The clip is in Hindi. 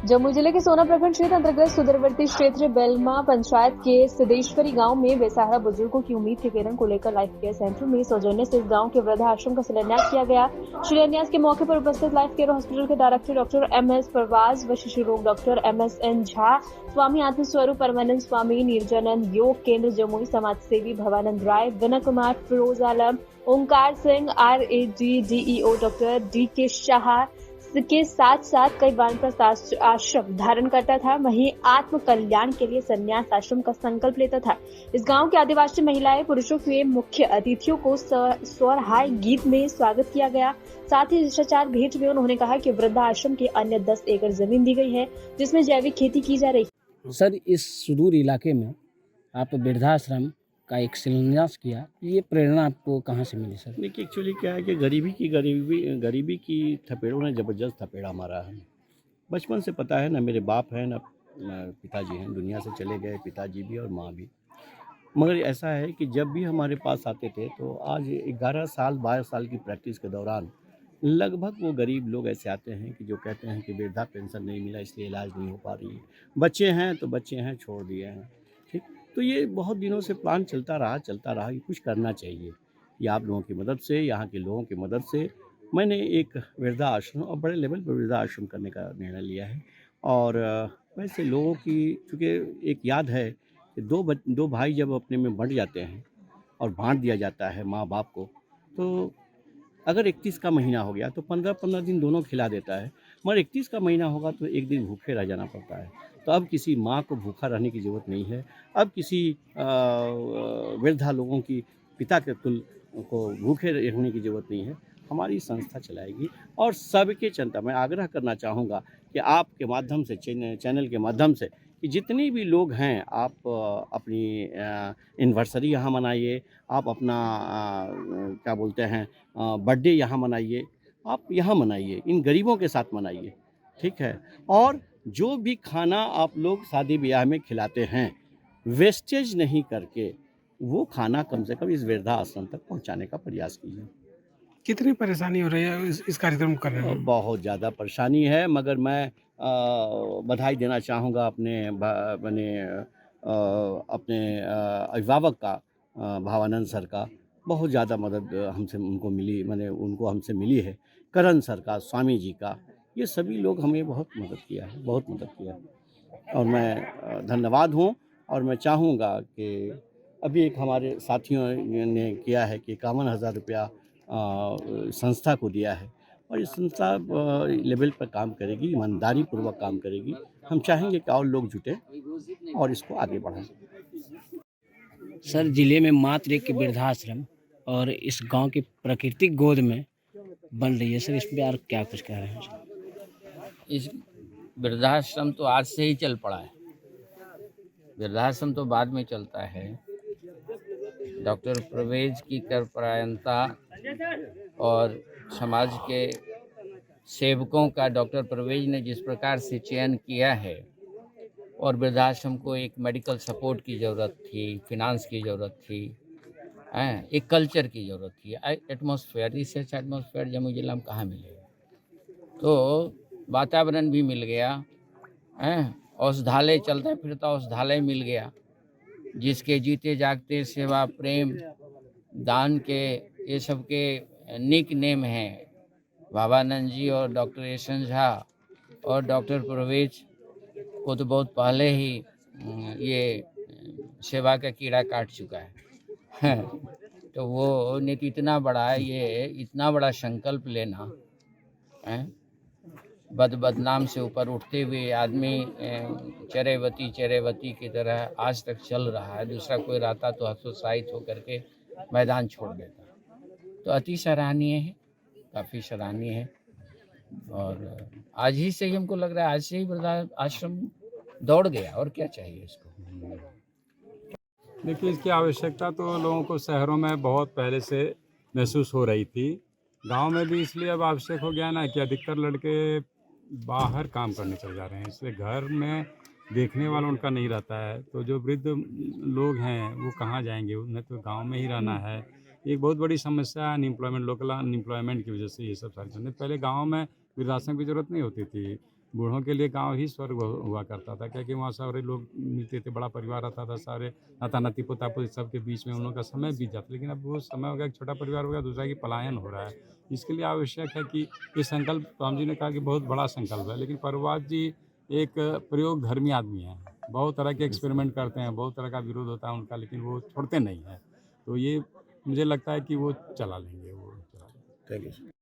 जमुई जिले के सोना प्रखंड क्षेत्र अंतर्गत सुदूरवर्ती क्षेत्र बेलमा पंचायत के सिद्धेश्वरी गांव में बेसहारा बुजुर्गों की उम्मीद के किरण को लेकर लाइफ केयर सेंटर में सौजन्य से इस गांव के वृद्धाश्रम का शिलान्यास किया गया। शिलान्यास के मौके पर उपस्थित लाइफ केयर हॉस्पिटल के डायरेक्टर डॉक्टर MS परवाज व शिशु रोग डॉक्टर MSN झा, स्वामी आत्मस्वरूप परमानंद स्वामी, निर्जनंद योग केंद्र जमुई, समाज सेवी Bhavanand Rai, Vinay Kumar, Firoz Alam, Onkar Singh, RAD doctor DK Shah के साथ साथ कई वानप्रस्थ आश्रम धारण करता था। वहीं आत्म कल्याण के लिए संन्यास आश्रम का संकल्प लेता था। इस गांव की आदिवासी महिलाएं पुरुषों के मुख्य अतिथियों को स्वरहाय गीत में स्वागत किया गया। साथ ही शिष्टाचार भेंट में उन्होंने कहा कि वृद्धाश्रम के अन्य 10 एकड़ जमीन दी गई है जिसमें जैविक खेती की जा रही है। सर, इस सुदूर इलाके में आप वृद्धाश्रम का एक शिलान्यास किया, ये प्रेरणा आपको कहाँ से मिली सर? देखिए, एक्चुअली क्या है कि गरीबी की थपेड़ों ने ज़बरदस्त थपेड़ा मारा है। बचपन से पता है, ना मेरे बाप हैं ना पिताजी हैं, दुनिया से चले गए पिताजी भी और माँ भी। मगर ऐसा है कि जब भी हमारे पास आते थे तो आज 11 साल 12 साल की प्रैक्टिस के दौरान लगभग वो गरीब लोग ऐसे आते हैं कि जो कहते हैं कि वृद्धा पेंशन नहीं मिला इसलिए इलाज नहीं हो पा रही है, बच्चे हैं तो बच्चे हैं छोड़ दिए हैं। ठीक, तो ये बहुत दिनों से प्लान चलता रहा कि कुछ करना चाहिए। ये आप लोगों की मदद से, यहाँ के लोगों की मदद से मैंने एक वृद्धा आश्रम और बड़े लेवल पर वृद्धा आश्रम करने का निर्णय लिया है। और वैसे लोगों की, चूँकि एक याद है कि दो भाई जब अपने में बंट जाते हैं और बांट दिया जाता है माँ बाप को, तो अगर 31 का महीना हो गया तो 15-15 दिन दोनों खिला देता है, मगर 31 का महीना होगा तो एक दिन भूखे रह जाना पड़ता है। तो अब किसी माँ को भूखा रहने की ज़रूरत नहीं है। अब किसी वृद्धा लोगों की पिता के तुल को भूखे रहने की ज़रूरत नहीं है। हमारी संस्था चलाएगी और सबके जनता, मैं आग्रह करना चाहूँगा कि आपके माध्यम से, चैनल के माध्यम से, कि जितने भी लोग हैं आप अपनी एनिवर्सरी यहाँ मनाइए, आप अपना क्या बोलते हैं बर्थडे यहाँ मनाइए, आप यहाँ मनाइए, इन गरीबों के साथ मनाइए, ठीक है। और जो भी खाना आप लोग शादी ब्याह में खिलाते हैं, वेस्टेज नहीं करके वो खाना कम से कम इस वृद्धा आश्रम तक पहुँचाने का प्रयास कीजिए। कितनी परेशानी हो रही है इस कार्यक्रम करने में? बहुत ज़्यादा परेशानी है, मगर मैं बधाई देना चाहूँगा अपने अभिभावक का, भावानंद सर का। बहुत ज़्यादा मदद हमसे उनको मिली, उनको हमसे मिली है। करण सर का, स्वामी जी का, ये सभी लोग हमें बहुत मदद किया है और मैं धन्यवाद हूँ। और मैं चाहूँगा कि अभी एक हमारे साथियों ने किया है कि 51,000 रुपया संस्था को दिया है और ये संस्था लेवल पर काम करेगी, ईमानदारी पूर्वक काम करेगी। हम चाहेंगे कि और लोग जुटें और इसको आगे बढ़ाएं। सर, जिले में मात्र एक वृद्धाश्रम और इस गांव की प्राकृतिक गोद में बन रही है सर, इस पर आप क्या कुछ कह रहे हैं सर? इस वृद्धाश्रम तो आज से ही चल पड़ा है, वृद्धाश्रम तो बाद में चलता है। डॉक्टर परवेज की कर्मपरायणता और समाज के सेवकों का डॉक्टर परवेज ने जिस प्रकार से चयन किया है, और वृद्धाश्रम को एक मेडिकल सपोर्ट की ज़रूरत थी, फिनांस की ज़रूरत थी, एक कल्चर की ज़रूरत थी, एटमॉस्फेयर, रिसर्च एटमॉस्फेयर जमुई जिला में कहाँ मिलेगा। तो वातावरण भी मिल गया, औषधालय चलता फिरता औषधालय मिल गया, जिसके जीते जागते सेवा, प्रेम, दान के ये सब के निक नेम हैं भावानंद जी और डॉक्टर MSN झा। और डॉक्टर परवेज को तो बहुत पहले ही ये सेवा का कीड़ा काट चुका है। तो वो नीति इतना बड़ा है, ये इतना बड़ा संकल्प लेना, बदनाम से ऊपर उठते हुए आदमी चरेवती की तरह आज तक चल रहा है। दूसरा कोई रहता तो हतोत्साहित होकर के मैदान छोड़ देता। तो अति सराहनीय है, काफ़ी सराहनीय है। और आज ही से ही हमको लग रहा है, आज से ही वृद्धा आश्रम दौड़ गया, और क्या चाहिए इसको। देखिए, इसकी आवश्यकता तो लोगों को शहरों में बहुत पहले से महसूस हो रही थी, गांव में भी इसलिए अब आवश्यक हो गया ना कि अधिकतर लड़के बाहर काम करने चले जा रहे हैं, इसलिए घर में देखने वाला उनका नहीं रहता है। तो जो वृद्ध लोग हैं वो कहाँ जाएंगे, उन्हें तो गांव में ही रहना है। एक बहुत बड़ी समस्या है अनएम्प्लॉयमेंट, लोकल अनएम्प्लॉयमेंट की वजह से ये सब सारी चीज़ें। पहले गाँव में वृद्धाश्रम की ज़रूरत नहीं होती थी, बूढ़ों के लिए गांव ही स्वर्ग हुआ करता था, क्योंकि वहाँ सारे लोग मिलते थे, बड़ा परिवार रहता था, सारे नाता नाती पोता पोती सबके बीच में उन लोगों का समय बीत जाता। लेकिन अब वो समय हो गया, छोटा परिवार हो गया, दूसरा की पलायन हो रहा है। इसके लिए आवश्यक है कि ये संकल्प, राम जी ने कहा कि बहुत बड़ा संकल्प है, लेकिन प्रभुपाद जी एक प्रयोग धर्मी आदमी हैं, बहुत तरह के एक्सपेरिमेंट करते हैं, बहुत तरह का विरोध होता है उनका, लेकिन वो छोड़ते नहीं हैं। तो ये मुझे लगता है कि वो चला लेंगे, वो चला लेंगे। Thank you.